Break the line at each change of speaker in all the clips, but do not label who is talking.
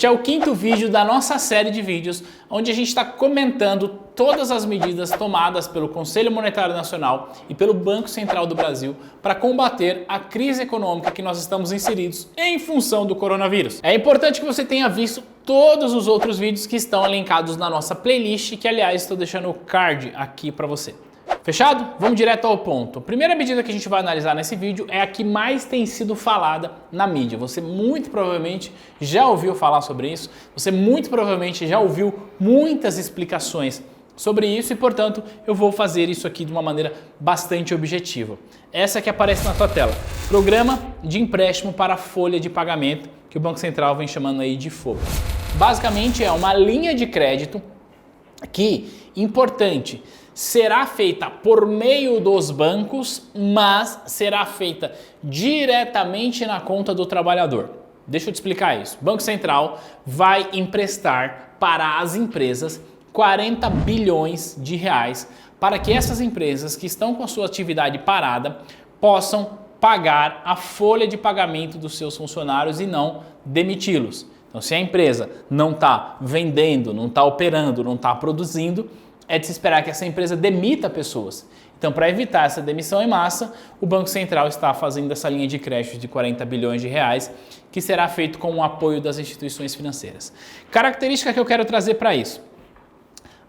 Este é o quinto vídeo da nossa série de vídeos, onde a gente está comentando todas as medidas tomadas pelo Conselho Monetário Nacional e pelo Banco Central do Brasil para combater a crise econômica que nós estamos inseridos em função do coronavírus. É importante que você tenha visto todos os outros vídeos que estão elencados na nossa playlist, que aliás estou deixando o card aqui para você. Fechado? Vamos direto ao ponto. A primeira medida que a gente vai analisar nesse vídeo é a que mais tem sido falada na mídia. Você muito provavelmente já ouviu falar sobre isso, você muito provavelmente já ouviu muitas explicações sobre isso e, portanto, eu vou fazer isso aqui de uma maneira bastante objetiva. Essa que aparece na tua tela. Programa de empréstimo para folha de pagamento, que o Banco Central vem chamando aí de FOP. Basicamente é uma linha de crédito que, importante, será feita por meio dos bancos, mas será feita diretamente na conta do trabalhador. Deixa eu te explicar isso. O Banco Central vai emprestar para as empresas 40 bilhões de reais para que essas empresas que estão com a sua atividade parada possam pagar a folha de pagamento dos seus funcionários e não demiti-los. Então, se a empresa não está vendendo, não está operando, não está produzindo, é de se esperar que essa empresa demita pessoas. Então, para evitar essa demissão em massa, o Banco Central está fazendo essa linha de crédito de 40 bilhões de reais, que será feito com o apoio das instituições financeiras. Característica que eu quero trazer para isso.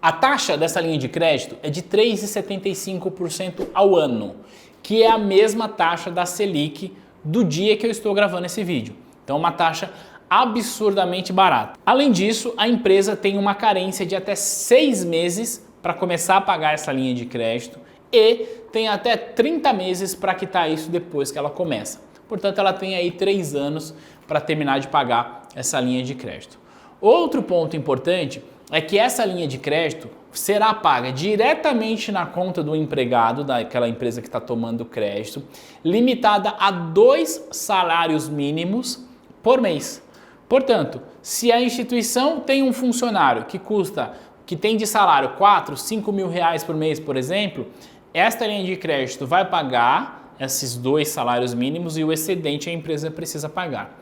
A taxa dessa linha de crédito é de 3,75% ao ano, que é a mesma taxa da Selic do dia que eu estou gravando esse vídeo. Então, uma taxa absurdamente barata. Além disso, a empresa tem uma carência de até 6 meses para começar a pagar essa linha de crédito e tem até 30 meses para quitar isso depois que ela começa. Portanto, ela tem aí 3 anos para terminar de pagar essa linha de crédito. Outro ponto importante é que essa linha de crédito será paga diretamente na conta do empregado, daquela empresa que está tomando crédito, limitada a 2 salários mínimos por mês. Portanto, se a instituição tem um funcionário que tem de salário 4, 5 mil reais por mês, por exemplo, esta linha de crédito vai pagar esses 2 salários mínimos e o excedente a empresa precisa pagar.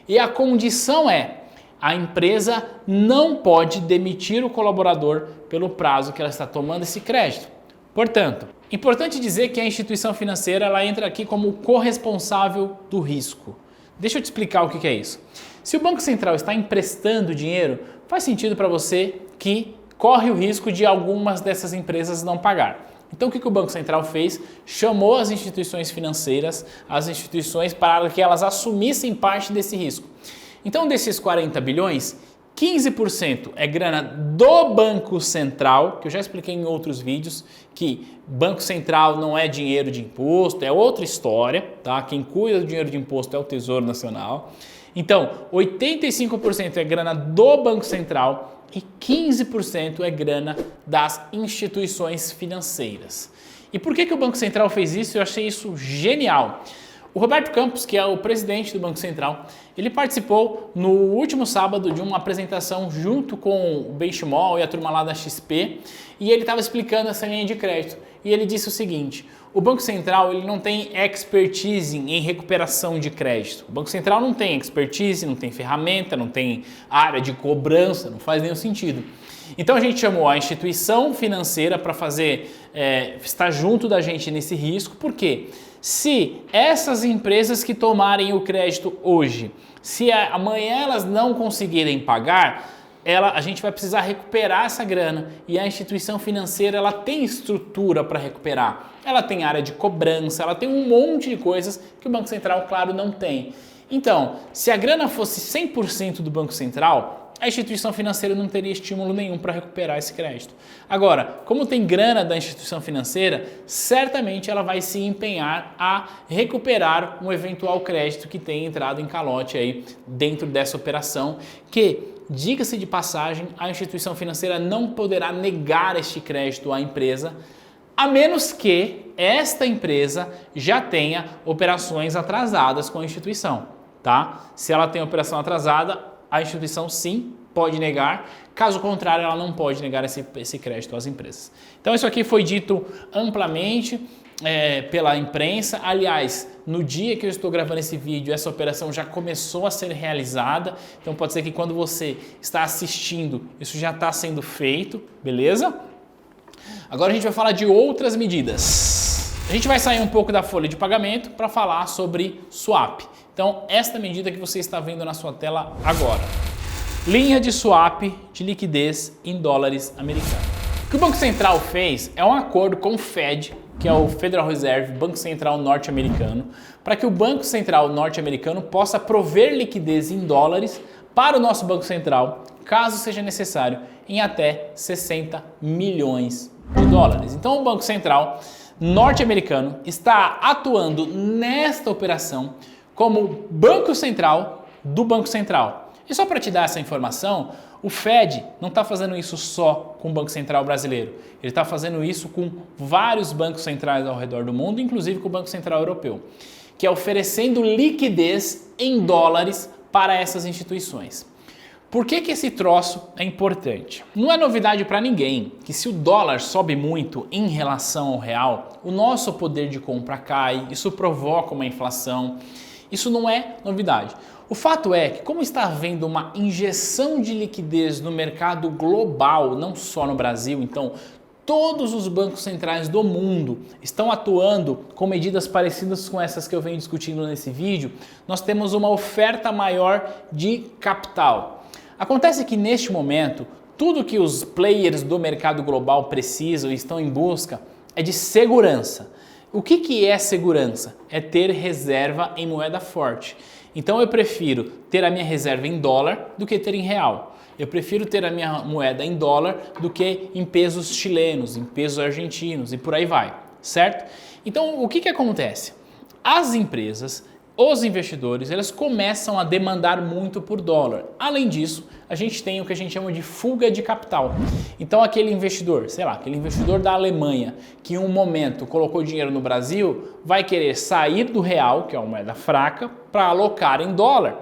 E a condição é, a empresa não pode demitir o colaborador pelo prazo que ela está tomando esse crédito. Portanto, importante dizer que a instituição financeira ela entra aqui como corresponsável do risco. Deixa eu te explicar o que é isso. Se o Banco Central está emprestando dinheiro, faz sentido para você que corre o risco de algumas dessas empresas não pagar. Então o que o Banco Central fez? Chamou as instituições financeiras, as instituições para que elas assumissem parte desse risco. Então desses 40 bilhões, 15% é grana do Banco Central, que eu já expliquei em outros vídeos, que Banco Central não é dinheiro de imposto, é outra história, tá? Quem cuida do dinheiro de imposto é o Tesouro Nacional. Então, 85% é grana do Banco Central e 15% é grana das instituições financeiras. E por que o Banco Central fez isso? Eu achei isso genial. O Roberto Campos, que é o presidente do Banco Central, ele participou no último sábado de uma apresentação junto com o Benchimol e a turma lá da XP, e ele estava explicando essa linha de crédito. E ele disse o seguinte: o Banco Central ele não tem expertise em recuperação de crédito. O Banco Central não tem expertise, não tem ferramenta, não tem área de cobrança, não faz nenhum sentido. Então a gente chamou a instituição financeira para estar junto da gente nesse risco, porque se essas empresas que tomarem o crédito hoje, se amanhã elas não conseguirem pagar, a gente vai precisar recuperar essa grana e a instituição financeira ela tem estrutura para recuperar. Ela tem área de cobrança, ela tem um monte de coisas que o Banco Central, claro, não tem. Então, se a grana fosse 100% do Banco Central, a instituição financeira não teria estímulo nenhum para recuperar esse crédito. Agora, como tem grana da instituição financeira, certamente ela vai se empenhar a recuperar um eventual crédito que tenha entrado em calote aí dentro dessa operação, que, diga-se de passagem, a instituição financeira não poderá negar este crédito à empresa, a menos que esta empresa já tenha operações atrasadas com a instituição, tá? Se ela tem operação atrasada, a instituição sim pode negar, caso contrário ela não pode negar esse crédito às empresas. Então isso aqui foi dito amplamente, pela imprensa. Aliás, no dia que eu estou gravando esse vídeo, essa operação já começou a ser realizada. Então pode ser que quando você está assistindo, isso já está sendo feito, beleza? Agora a gente vai falar de outras medidas. A gente vai sair um pouco da folha de pagamento para falar sobre swap. Então, esta medida que você está vendo na sua tela agora. Linha de swap de liquidez em dólares americanos. O que o Banco Central fez é um acordo com o Fed, que é o Federal Reserve, Banco Central norte-americano, para que o Banco Central norte-americano possa prover liquidez em dólares para o nosso Banco Central, caso seja necessário, em até 60 milhões de dólares. Então, o Banco Central norte-americano está atuando nesta operação como Banco Central do Banco Central. E só para te dar essa informação, o Fed não está fazendo isso só com o Banco Central brasileiro. Ele está fazendo isso com vários bancos centrais ao redor do mundo, inclusive com o Banco Central Europeu, que é oferecendo liquidez em dólares para essas instituições. Por que esse troço é importante? Não é novidade para ninguém que se o dólar sobe muito em relação ao real, o nosso poder de compra cai, isso provoca uma inflação. Isso não é novidade. O fato é que, como está havendo uma injeção de liquidez no mercado global, não só no Brasil, então todos os bancos centrais do mundo estão atuando com medidas parecidas com essas que eu venho discutindo nesse vídeo, nós temos uma oferta maior de capital. Acontece que neste momento, tudo que os players do mercado global precisam e estão em busca é de segurança. O que é segurança? É ter reserva em moeda forte. Então eu prefiro ter a minha reserva em dólar do que ter em real. Eu prefiro ter a minha moeda em dólar do que em pesos chilenos, em pesos argentinos e por aí vai, certo? Então o que acontece? As empresas, os investidores, eles começam a demandar muito por dólar. Além disso, a gente tem o que a gente chama de fuga de capital. Então aquele investidor, sei lá, aquele investidor da Alemanha que em um momento colocou dinheiro no Brasil, vai querer sair do real, que é uma moeda fraca, para alocar em dólar,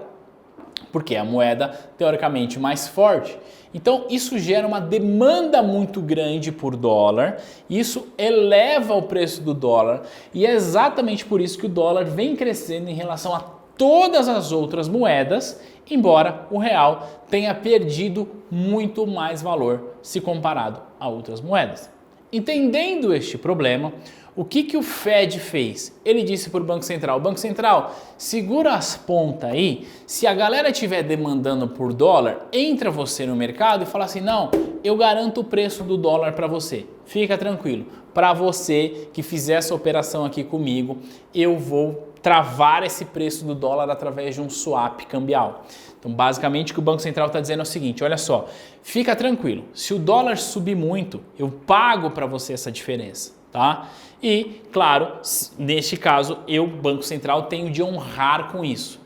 porque é a moeda teoricamente mais forte. Então isso gera uma demanda muito grande por dólar, isso eleva o preço do dólar e é exatamente por isso que o dólar vem crescendo em relação a todas as outras moedas, embora o real tenha perdido muito mais valor se comparado a outras moedas. Entendendo este problema, o que o Fed fez? Ele disse para o Banco Central, Banco Central, segura as pontas aí, se a galera estiver demandando por dólar, entra você no mercado e fala assim, não, eu garanto o preço do dólar para você, fica tranquilo, para você que fizer essa operação aqui comigo, eu vou travar esse preço do dólar através de um swap cambial. Então, basicamente, o que o Banco Central está dizendo é o seguinte, olha só, fica tranquilo, se o dólar subir muito, eu pago para você essa diferença, tá? E, claro, neste caso, eu, Banco Central, tenho de honrar com isso.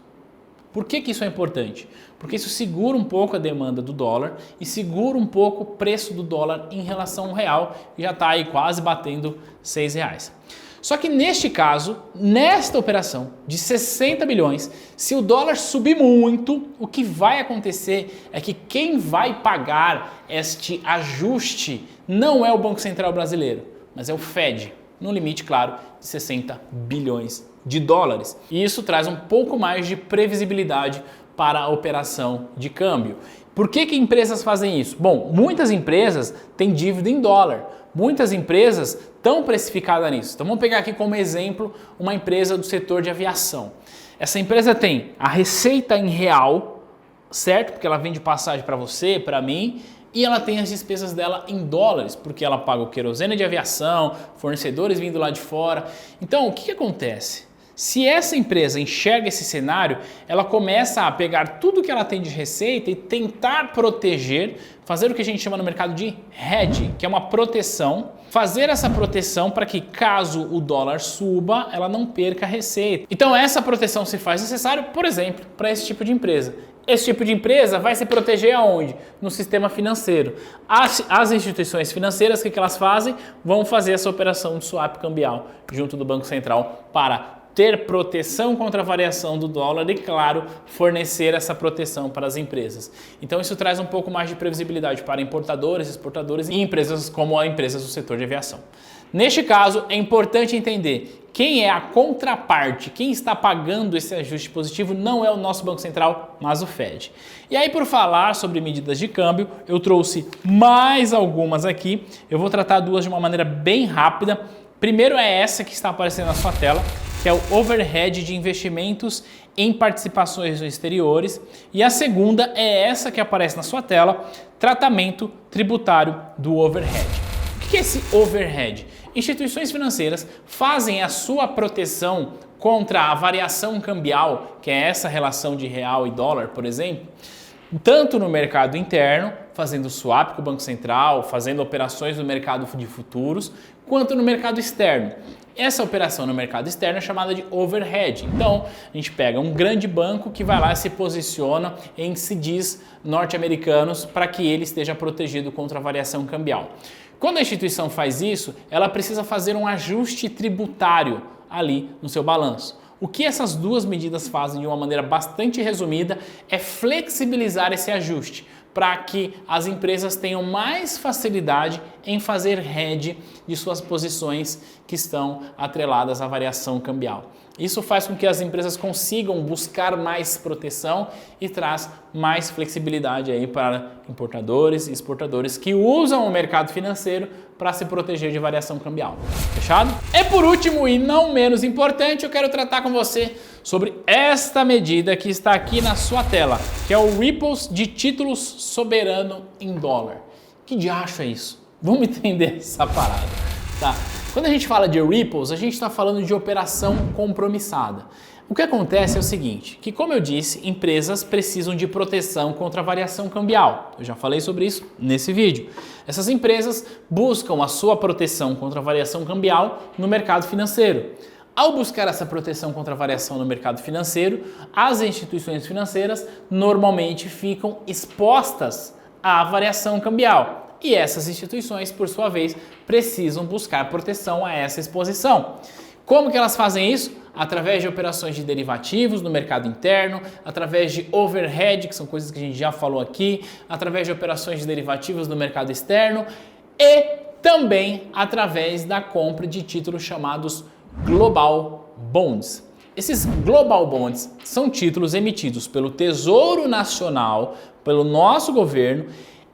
Por que isso é importante? Porque isso segura um pouco a demanda do dólar e segura um pouco o preço do dólar em relação ao real, que já está aí quase batendo R$6. Só que neste caso, nesta operação de 60 bilhões, se o dólar subir muito, o que vai acontecer é que quem vai pagar este ajuste não é o Banco Central brasileiro, mas é o Fed, no limite, claro, de 60 bilhões de dólares. E isso traz um pouco mais de previsibilidade para a operação de câmbio. Por que empresas fazem isso? Bom, muitas empresas têm dívida em dólar. Muitas empresas estão precificadas nisso. Então vamos pegar aqui como exemplo uma empresa do setor de aviação. Essa empresa tem a receita em real, certo? Porque ela vende passagem para você, para mim, e ela tem as despesas dela em dólares, porque ela paga o querosene de aviação, fornecedores vindo lá de fora. Então o que acontece? Se essa empresa enxerga esse cenário, ela começa a pegar tudo que ela tem de receita e tentar proteger, fazer o que a gente chama no mercado de hedge, que é uma proteção, fazer essa proteção para que caso o dólar suba, ela não perca a receita. Então essa proteção se faz necessária, por exemplo, para esse tipo de empresa. Esse tipo de empresa vai se proteger aonde? No sistema financeiro. As instituições financeiras, o que elas fazem? Vão fazer essa operação de swap cambial junto do Banco Central para ter proteção contra a variação do dólar e, claro, fornecer essa proteção para as empresas. Então isso traz um pouco mais de previsibilidade para importadores, exportadores e empresas como as empresas do setor de aviação. Neste caso, é importante entender quem é a contraparte, quem está pagando esse ajuste positivo não é o nosso Banco Central, mas o Fed. E aí, por falar sobre medidas de câmbio, eu trouxe mais algumas aqui. Eu vou tratar duas de uma maneira bem rápida. Primeiro é essa que está aparecendo na sua tela, que é o overhead de investimentos em participações no exteriores. E a segunda é essa que aparece na sua tela, tratamento tributário do overhead. O que é esse overhead? Instituições financeiras fazem a sua proteção contra a variação cambial, que é essa relação de real e dólar, por exemplo, tanto no mercado interno, fazendo swap com o Banco Central, fazendo operações no mercado de futuros, quanto no mercado externo. Essa operação no mercado externo é chamada de overhead. Então, a gente pega um grande banco que vai lá e se posiciona em CDs norte-americanos para que ele esteja protegido contra a variação cambial. Quando a instituição faz isso, ela precisa fazer um ajuste tributário ali no seu balanço. O que essas duas medidas fazem de uma maneira bastante resumida é flexibilizar esse ajuste para que as empresas tenham mais facilidade em fazer hedge de suas posições que estão atreladas à variação cambial. Isso faz com que as empresas consigam buscar mais proteção e traz mais flexibilidade aí para importadores e exportadores que usam o mercado financeiro para se proteger de variação cambial. Fechado? E por último e não menos importante, eu quero tratar com você sobre esta medida que está aqui na sua tela, que é o Ripples de títulos soberano em dólar. Que diacho é isso? Vamos entender essa parada, tá? Quando a gente fala de Ripples, a gente está falando de operação compromissada. O que acontece é o seguinte, que como eu disse, empresas precisam de proteção contra a variação cambial. Eu já falei sobre isso nesse vídeo. Essas empresas buscam a sua proteção contra a variação cambial no mercado financeiro. Ao buscar essa proteção contra a variação no mercado financeiro, as instituições financeiras normalmente ficam expostas à variação cambial. E essas instituições, por sua vez, precisam buscar proteção a essa exposição. Como que elas fazem isso? Através de operações de derivativos no mercado interno, através de overhead, que são coisas que a gente já falou aqui, através de operações de derivativos no mercado externo e também através da compra de títulos chamados Global Bonds. Esses Global Bonds são títulos emitidos pelo Tesouro Nacional, pelo nosso governo,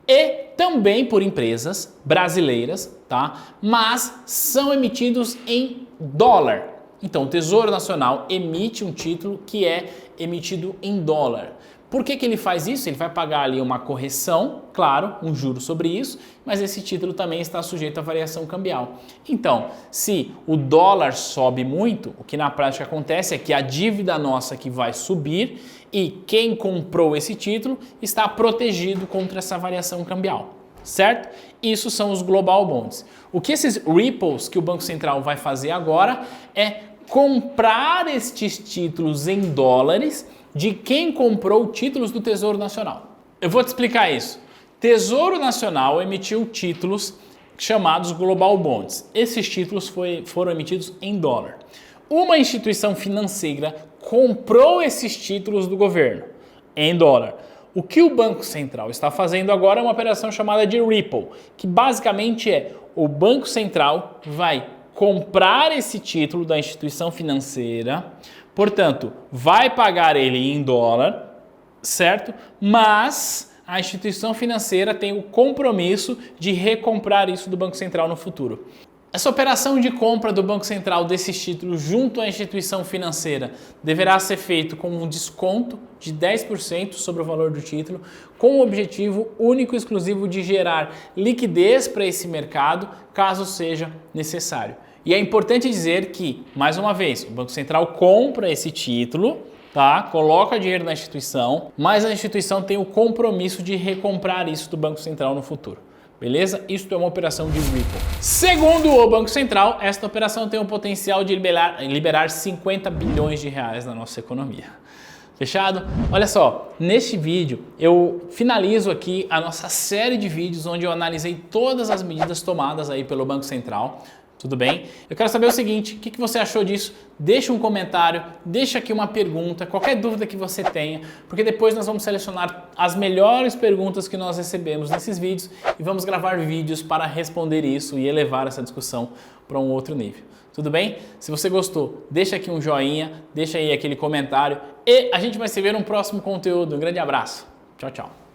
e também por empresas brasileiras, tá? Mas são emitidos em dólar. Então, o Tesouro Nacional emite um título que é emitido em dólar. Por que ele faz isso? Ele vai pagar ali uma correção, claro, um juro sobre isso, mas esse título também está sujeito à variação cambial. Então, se o dólar sobe muito, o que na prática acontece é que a dívida nossa que vai subir e quem comprou esse título está protegido contra essa variação cambial, certo? Isso são os Global Bonds. O que esses Ripples que o Banco Central vai fazer agora é comprar estes títulos em dólares de quem comprou títulos do Tesouro Nacional. Eu vou te explicar isso. Tesouro Nacional emitiu títulos chamados Global Bonds. Esses títulos foram emitidos em dólar. Uma instituição financeira comprou esses títulos do governo em dólar. O que o Banco Central está fazendo agora é uma operação chamada de Ripple, que basicamente é o Banco Central vai comprar esse título da instituição financeira, portanto, vai pagar ele em dólar, certo? Mas a instituição financeira tem o compromisso de recomprar isso do Banco Central no futuro. Essa operação de compra do Banco Central desses títulos junto à instituição financeira deverá ser feito com um desconto de 10% sobre o valor do título, com o objetivo único e exclusivo de gerar liquidez para esse mercado, caso seja necessário. E é importante dizer que, mais uma vez, o Banco Central compra esse título, tá? Coloca dinheiro na instituição, mas a instituição tem o compromisso de recomprar isso do Banco Central no futuro. Beleza? Isso é uma operação de Ripple. Segundo o Banco Central, esta operação tem o potencial de liberar 50 bilhões de reais na nossa economia. Fechado? Olha só, neste vídeo eu finalizo aqui a nossa série de vídeos onde eu analisei todas as medidas tomadas aí pelo Banco Central Tudo bem? Eu quero saber o seguinte, o que você achou disso? Deixa um comentário, deixa aqui uma pergunta, qualquer dúvida que você tenha, porque depois nós vamos selecionar as melhores perguntas que nós recebemos nesses vídeos e vamos gravar vídeos para responder isso e elevar essa discussão para um outro nível. Tudo bem? Se você gostou, deixa aqui um joinha, deixa aí aquele comentário e a gente vai se ver no próximo conteúdo. Um grande abraço. Tchau, tchau.